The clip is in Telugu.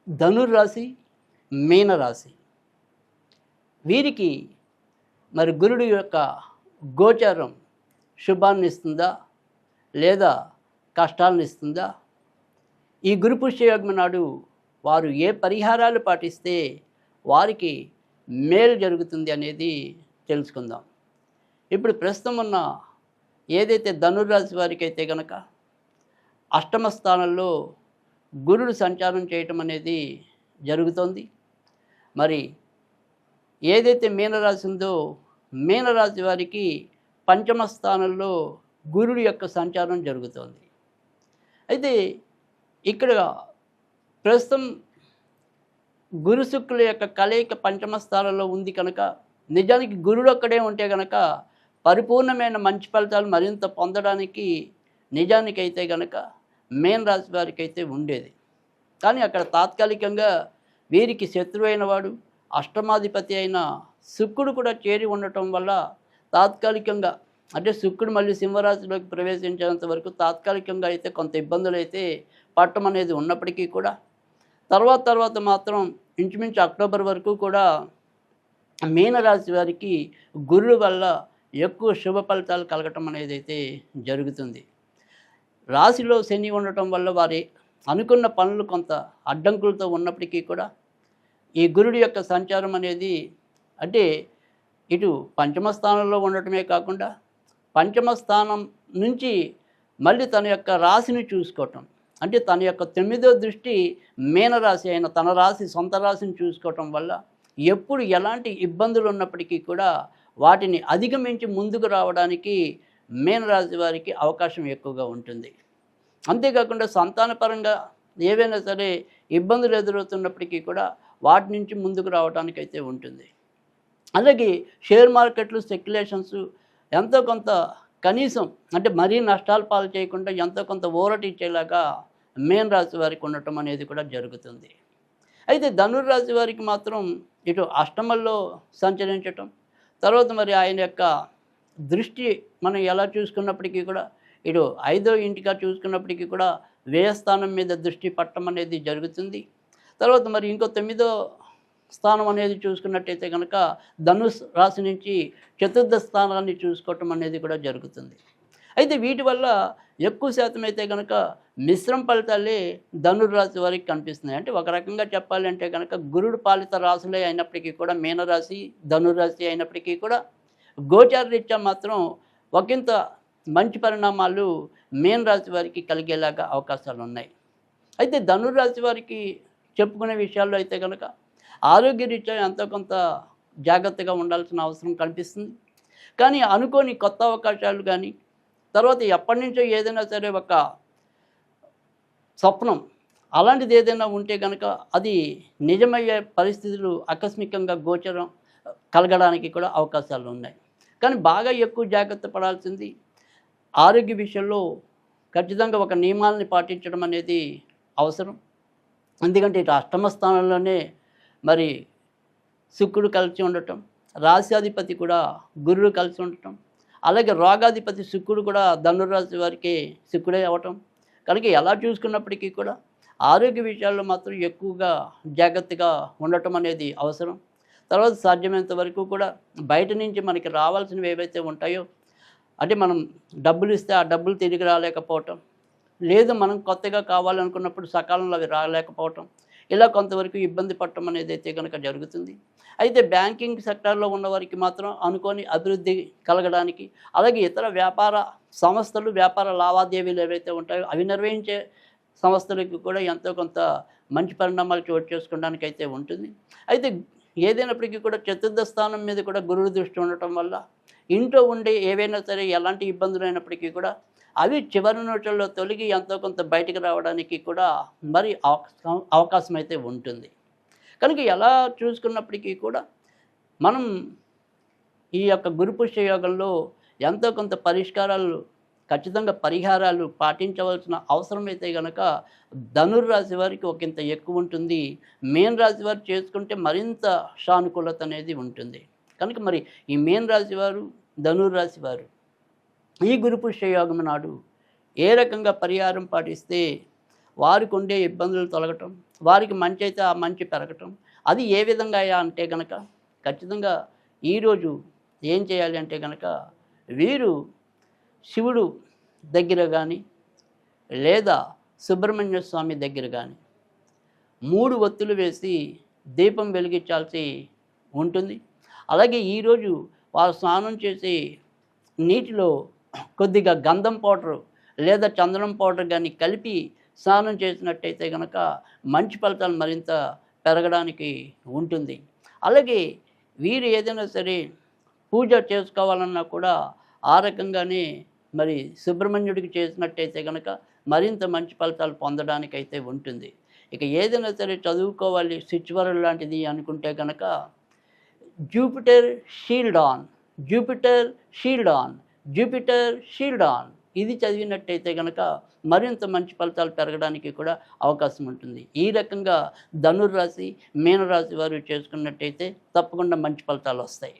ధనుర్రాశి, మీనరాశి వీరికి మరి గురుడు యొక్క గోచారం శుభాన్ని ఇస్తుందా లేదా కష్టాలను ఇస్తుందా? ఈ గురు పుష్యయోగం నాడు వారు ఏ పరిహారాలు పాటిస్తే వారికి మేలు జరుగుతుంది అనేది తెలుసుకుందాం. ఇప్పుడు ప్రస్తుతం ఉన్న ఏదైతే ధనుర్రాశి వారికి అయితే కనుక అష్టమ స్థానంలో గురుడు సంచారం చేయటం అనేది జరుగుతోంది. మరి ఏదైతే మీనరాశి ఉందో మీనరాశి వారికి పంచమ స్థానంలో గురుడు యొక్క సంచారం జరుగుతోంది. అయితే ఇక్కడ ప్రస్తుతం గురు శుక్రుల యొక్క కలయిక పంచమ స్థానంలో ఉంది కనుక నిజానికి గురుడు ఒక్కడే ఉంటే కనుక పరిపూర్ణమైన మంచి ఫలితాలు మరింత పొందడానికి నిజానికైతే కనుక మీన రాశి వారికి అయితే ఉండేది. కానీ అక్కడ తాత్కాలికంగా వీరికి శత్రువైన వాడు అష్టమాధిపతి అయిన శుక్రుడు కూడా చేరి ఉండటం వల్ల తాత్కాలికంగా అంటే శుక్రుడు మళ్ళీ సింహరాశిలోకి ప్రవేశించేంత వరకు తాత్కాలికంగా అయితే కొంత ఇబ్బందులు అయితే పట్టం అనేది ఉన్నప్పటికీ కూడా తర్వాత మాత్రం ఇంచుమించు అక్టోబర్ వరకు కూడా మీనరాశి వారికి గురుడు వల్ల ఎక్కువ శుభ ఫలితాలు కలగటం అనేది అయితే జరుగుతుంది. రాశిలో శని ఉండటం వల్ల వారి అనుకున్న పనులు కొంత అడ్డంకులతో ఉన్నప్పటికీ కూడా ఈ గురుడు యొక్క సంచారం అనేది అంటే ఇటు పంచమ స్థానంలో ఉండటమే కాకుండా పంచమ స్థానం నుంచి మళ్ళీ తన యొక్క రాశిని చూసుకోవటం అంటే తన యొక్క 9వ దృష్టి మీనరాశి అయిన తన రాశి సొంత రాశిని చూసుకోవటం వల్ల ఎప్పుడు ఎలాంటి ఇబ్బందులు ఉన్నప్పటికీ కూడా వాటిని అధిగమించి ముందుకు రావడానికి మీనరాశి వారికి అవకాశం ఎక్కువగా ఉంటుంది. అంతేకాకుండా సంతానపరంగా ఏవైనా సరే ఇబ్బందులు ఎదురవుతున్నప్పటికీ కూడా వాటి నుంచి ముందుకు రావడానికి అయితే ఉంటుంది. అలాగే షేర్ మార్కెట్లు స్పెక్యులేషన్స్ ఎంతో కొంత కనీసం అంటే మరీ నష్టాలు పాలు చేయకుండా ఎంతో కొంత ఊరట ఇచ్చేలాగా మీన రాశి వారికి ఉండటం అనేది కూడా జరుగుతుంది. అయితే ధనుర్రాశి వారికి మాత్రం ఇటు అష్టమంలో సంచరించటం తర్వాత మరి ఆయన యొక్క దృష్టి మనం ఎలా చూసుకున్నప్పటికీ కూడా ఇటు 5వ ఇంటిగా చూసుకున్నప్పటికీ కూడా వ్యయస్థానం మీద దృష్టి పట్టడం అనేది జరుగుతుంది. తర్వాత మరి ఇంకో 9వ స్థానం అనేది చూసుకున్నట్టయితే కనుక ధనుస్ రాశి నుంచి 4థ స్థానాన్ని చూసుకోవటం అనేది కూడా జరుగుతుంది. అయితే వీటి వల్ల ఎక్కువ శాతం అయితే కనుక మిశ్రమ ఫలితాలే ధనుర్రాశి వారికి కనిపిస్తున్నాయి. అంటే ఒక రకంగా చెప్పాలంటే కనుక గురుడు పాలిత రాశులే అయినప్పటికీ కూడా మీనరాశి ధనుర్రాశి అయినప్పటికీ కూడా గోచార రీత్యా మాత్రం ఒకంత మంచి పరిణామాలు మీనరాశి వారికి కలిగేలాగా అవకాశాలు ఉన్నాయి. అయితే ధనుర్రాశి వారికి చెప్పుకునే విషయాల్లో అయితే కనుక ఆరోగ్యరీత్యా ఎంతో కొంత జాగ్రత్తగా ఉండాల్సిన అవసరం కనిపిస్తుంది. కానీ అనుకోని కొత్త అవకాశాలు కానీ తర్వాత ఎప్పటి నుంచో ఏదైనా సరే ఒక స్వప్నం అలాంటిది ఏదైనా ఉంటే కనుక అది నిజమయ్యే పరిస్థితులు ఆకస్మికంగా గోచరం కలగడానికి కూడా అవకాశాలు ఉన్నాయి. కానీ బాగా ఎక్కువ జాగ్రత్త పడాల్సింది ఆరోగ్య విషయంలో ఖచ్చితంగా ఒక నియమాలని పాటించడం అనేది అవసరం. ఎందుకంటే ఇటు అష్టమ స్థానంలోనే మరి శుక్రుడు కలిసి ఉండటం రాశ్యాధిపతి కూడా గురుడు కలిసి ఉండటం అలాగే రోగాధిపతి శుక్రుడు కూడా ధనుర్రాశి వారికి శుక్రుడే అవ్వటం కనుక ఎలా చూసుకున్నప్పటికీ కూడా ఆరోగ్య విషయాల్లో మాత్రం ఎక్కువగా జాగ్రత్తగా ఉండటం అనేది అవసరం. తర్వాత సాధ్యమైనంత వరకు కూడా బయట నుంచి మనకి రావాల్సినవి ఏవైతే ఉంటాయో అంటే మనం డబ్బులు ఇస్తే ఆ డబ్బులు తిరిగి రాలేకపోవటం లేదు మనం కొత్తగా కావాలనుకున్నప్పుడు సకాలంలో అవి రాలేకపోవటం ఇలా కొంతవరకు ఇబ్బంది పడటం అనేది అయితే కనుక జరుగుతుంది. అయితే బ్యాంకింగ్ సెక్టార్లో ఉన్నవారికి మాత్రం అనుకోని అభివృద్ధి కలగడానికి అలాగే ఇతర వ్యాపార సంస్థలు వ్యాపార లావాదేవీలు ఏవైతే ఉంటాయో అవి నిర్వహించే సంస్థలకు కూడా ఎంతో కొంత మంచి పరిణామాలు చోటు చేసుకోవడానికి అయితే ఉంటుంది. అయితే ఏదైనప్పటికీ కూడా 4థ స్థానం మీద కూడా గురువు దృష్టి ఉండటం వల్ల ఇంట్లో ఉండే ఏవైనా సరే ఎలాంటి ఇబ్బందులు అయినప్పటికీ కూడా అవి చివరి నిమిషంలో తొలగి ఎంతో కొంత బయటకు రావడానికి కూడా మరి అవకాశం అయితే ఉంటుంది. కనుక ఎలా చూసుకున్నప్పటికీ కూడా మనం ఈ యొక్క గురు పుష్య యోగంలో ఎంతో కొంత పరిష్కారాలు ఖచ్చితంగా పరిహారాలు పాటించవలసిన అవసరం అయితే కనుక ధనుర్రాశి వారికి ఒకంత ఎక్కువ ఉంటుంది. మీన రాశి వారు చేసుకుంటే మరింత సానుకూలత అనేది ఉంటుంది. కనుక మరి ఈ మీన రాశి వారు ధనుర్రాశి వారు ఈ గురు పుష్య యోగం నాడు ఏ రకంగా పరిహారం పాటిస్తే వారికి ఉండే ఇబ్బందులు తొలగటం, వారికి మంచి అయితే ఆ మంచి పెరగటం. అది ఏ విధంగా అంటే గనక ఖచ్చితంగా ఈరోజు ఏం చేయాలి అంటే గనక వీరు శివుడు దగ్గర కానీ లేదా సుబ్రహ్మణ్య స్వామి దగ్గర కానీ 3 ఒత్తులు వేసి దీపం వెలిగించాల్సి ఉంటుంది. అలాగే ఈరోజు వారు స్నానం చేసి నీటిలో కొద్దిగా గంధం పౌడరు లేదా చందనం పౌడర్ కానీ కలిపి స్నానం చేసినట్టయితే కనుక మంచి ఫలితాలు మరింత పెరగడానికి ఉంటుంది. అలాగే వీరు ఏదైనా సరే పూజ చేసుకోవాలన్నా కూడా ఆ రకంగానే మరి సుబ్రహ్మణ్యుడికి చేసినట్టయితే కనుక మరింత మంచి ఫలితాలు పొందడానికైతే ఉంటుంది. ఇక ఏదైనా సరే చదువుకోవాలి సిచ్యువరల్ లాంటిది అనుకుంటే కనుక Jupiter shield on, Jupiter shield on, Jupiter shield on ఇది చదివినట్టయితే కనుక మరింత మంచి ఫలితాలు పెరగడానికి కూడా అవకాశం ఉంటుంది. ఈ రకంగా ధనుర్రాశి, మీనరాశి వారు చేసుకున్నట్టయితే తప్పకుండా మంచి ఫలితాలు వస్తాయి.